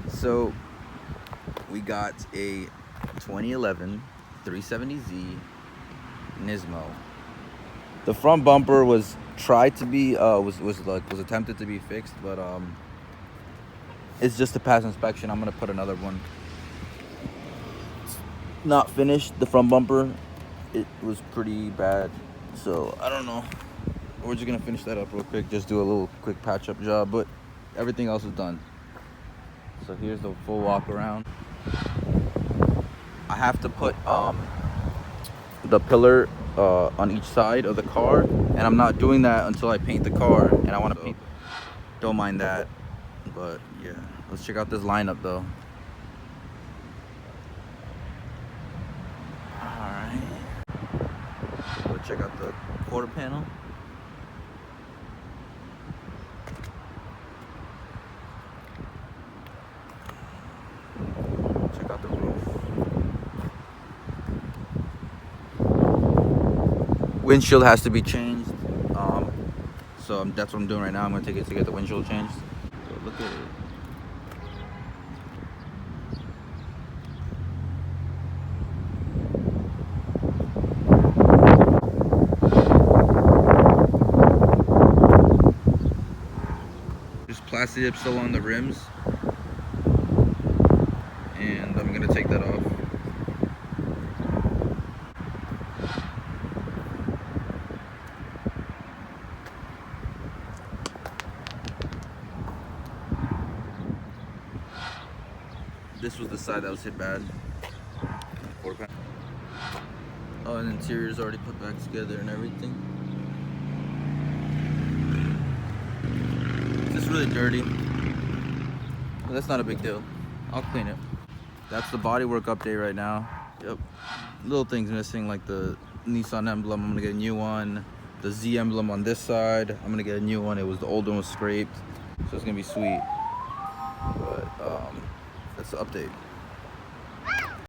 So we got a 2011 370Z Nismo. The front bumper was tried to be was attempted to be fixed, but it's just to pass inspection. I'm gonna put another one. It's not finished. The front bumper, it was pretty bad, so I don't know. We're just gonna finish that up real quick. Just do a little quick patch up job, but everything else is done. So here's the full walk around. I have to put the pillar on each side of the car, and I'm not doing that until I paint the car, and I want to paint. Don't mind that, but yeah, let's check out this lineup though. All right, let's check out the quarter panel. Check out the roof. Windshield has to be changed, so that's what I'm doing right now. I'm gonna take it to get the windshield changed. So look at it. Just plastic still on the rims, and I'm gonna take that off. This was the side that was hit bad. Oh, and the interior's already put back together and everything. It's just really dirty, but that's not a big deal. I'll clean it. That's the bodywork update right now. Yep. Little things missing, like the Nissan emblem. I'm gonna get a new one. The Z emblem on this side, I'm gonna get a new one. The old one was scraped, so it's gonna be sweet. But that's the update.